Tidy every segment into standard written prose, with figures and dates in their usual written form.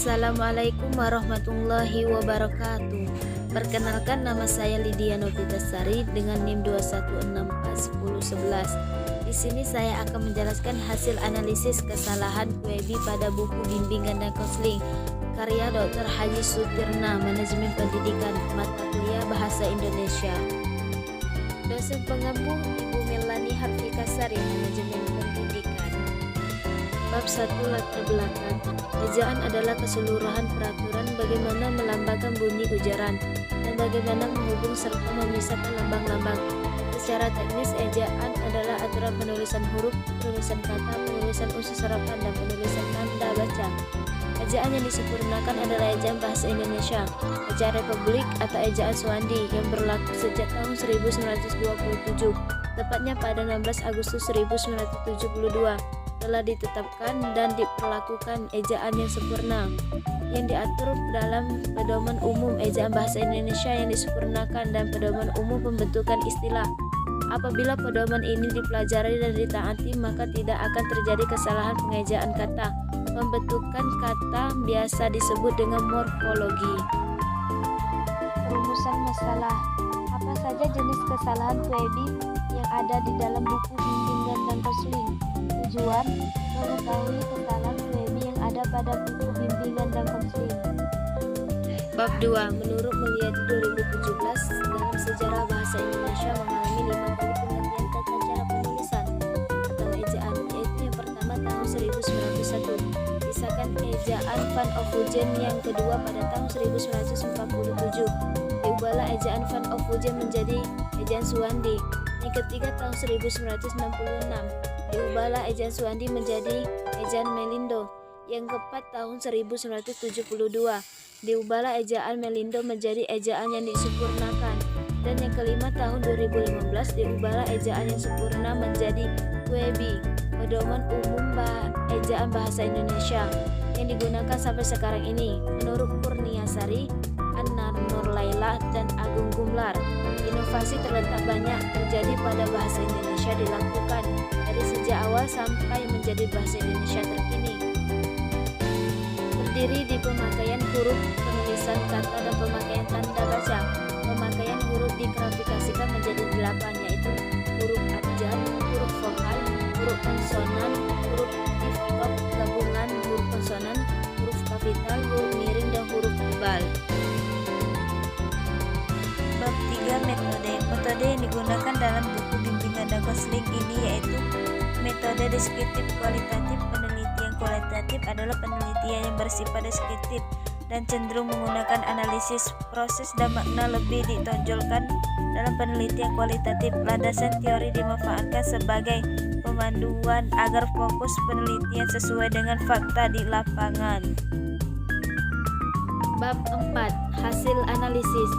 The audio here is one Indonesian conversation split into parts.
Assalamualaikum warahmatullahi wabarakatuh. Perkenalkan, nama saya Lydia Novitasari dengan NIM 216411011. Di sini saya akan menjelaskan hasil analisis kesalahan QEB pada buku bimbingan dan konseling karya Dr. Haji Sutirna, Manajemen Pendidikan, mata kuliah Bahasa Indonesia. Dosen pengampu Ibu Melani Harfikasari, Manajemen Pendidikan. Bab 1, latar belakang. Ejaan adalah keseluruhan peraturan bagaimana melambangkan bunyi ujaran dan bagaimana menghubung serta memisahkan lambang-lambang. Secara teknis, ejaan adalah aturan penulisan huruf, penulisan kata, penulisan usus harapan, dan penulisan tanda baca. Ejaan yang disempurnakan adalah ejaan bahasa Indonesia, ejaan Republik atau ejaan Suwandi yang berlaku sejak tahun 1927, tepatnya pada 16 Agustus 1972. Telah ditetapkan dan diperlakukan ejaan yang sempurna yang diatur dalam Pedoman Umum Ejaan Bahasa Indonesia yang disempurnakan dan Pedoman Umum Pembentukan Istilah. Apabila pedoman ini dipelajari dan ditaati, maka tidak akan terjadi kesalahan pengejaan kata. Pembentukan kata biasa disebut dengan morfologi. Perumusan masalah. Apa saja jenis kesalahan QEB yang ada di dalam buku bimbingan dan konseling? Tujuan: mengetahui kesalahan QEB yang ada pada buku bimbingan dan konseling. Bab 2. Menurut Mulyadi 2017, dalam sejarah bahasa Indonesia mengalami 5 kali pengertian tata cara penulisan atau ejaan, yaitu yang pertama tahun 1901, disahkan ejaan Van Ophuijsen, yang kedua pada tahun 1947, diubahlah ejaan Van Ophuijsen menjadi ejaan Suwandi, yang ketiga tahun 1966, diubahlah ejaan Suwandi menjadi ejaan Melindo, yang keempat tahun 1972, diubahlah ejaan Melindo menjadi ejaan yang disempurnakan, dan yang kelima tahun 2015 diubahlah ejaan yang sempurna menjadi QEB, Pedoman Umum Ejaan Bahasa Indonesia, yang digunakan sampai sekarang ini. Menurut Kurniasari, Annar Nurlaila, dan Agung Gumlar, inovasi terletak banyak terjadi pada bahasa Indonesia dilakukan dari sejak awal sampai menjadi bahasa Indonesia terkini. Terdiri di pemakaian huruf, penulisan kata, dan pemakaian tanda baca. Pemakaian huruf diklasifikasikan menjadi 8, yaitu huruf abjad, huruf vokal, huruf konsonan, huruf diftot, gabungan huruf konsonan, huruf kapital, huruf miring, dan huruf tebal. Bab 3, metode. Metode yang digunakan dalam buku bimbingan dan konseling ini yaitu metode deskriptif kualitatif. Penelitian kualitatif adalah penelitian yang bersifat deskriptif dan cenderung menggunakan analisis proses dan makna lebih ditonjolkan. Dalam penelitian kualitatif, landasan teori dimanfaatkan sebagai pemanduan agar fokus penelitian sesuai dengan fakta di lapangan. Bab 4. Hasil analisis.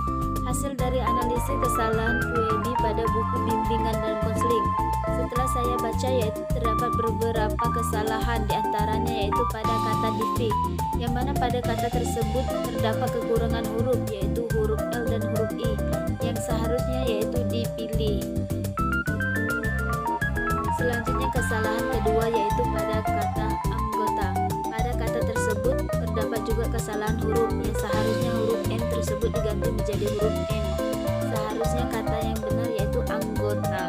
Hasil dari analisis kesalahan QEB pada buku bimbingan dan konseling. Setelah saya baca, yaitu terdapat beberapa kesalahan, diantaranya yaitu pada kata dipik, yang mana pada kata tersebut terdapat kekurangan huruf, yaitu huruf L dan huruf I, yang seharusnya yaitu dipilih. Selanjutnya kesalahan kedua yaitu pada kata anggota. Pada kata tersebut terdapat juga kesalahan huruf, yang seharusnya huruf N tersebut diganti menjadi huruf N. Seharusnya kata yang benar yaitu anggota.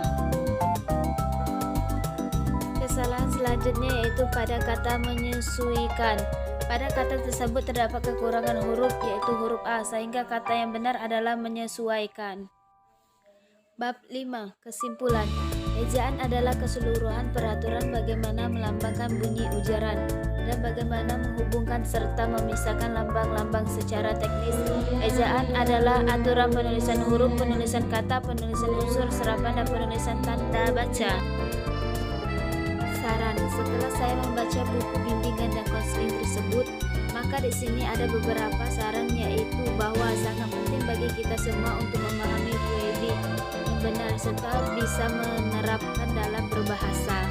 Kesalahan selanjutnya yaitu pada kata menyesuaikan. Pada kata tersebut terdapat kekurangan huruf, yaitu huruf A, sehingga kata yang benar adalah menyesuaikan. Bab 5. Kesimpulan. Ejaan adalah keseluruhan peraturan bagaimana melambangkan bunyi ujaran dan bagaimana menghubungkan serta memisahkan lambang-lambang secara teknis. Ejaan adalah aturan penulisan huruf, penulisan kata, penulisan unsur serapan, dan penulisan tanda baca. Saran. Setelah saya membaca buku bimbingan dan konseling tersebut, maka di sini ada beberapa saran, yaitu bahwa sangat penting bagi kita semua untuk memahami QEB yang benar serta bisa menerapkan dalam berbahasa.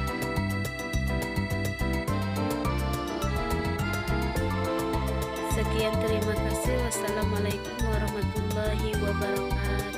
Sekian, terima kasih. Wassalamualaikum warahmatullahi wabarakatuh.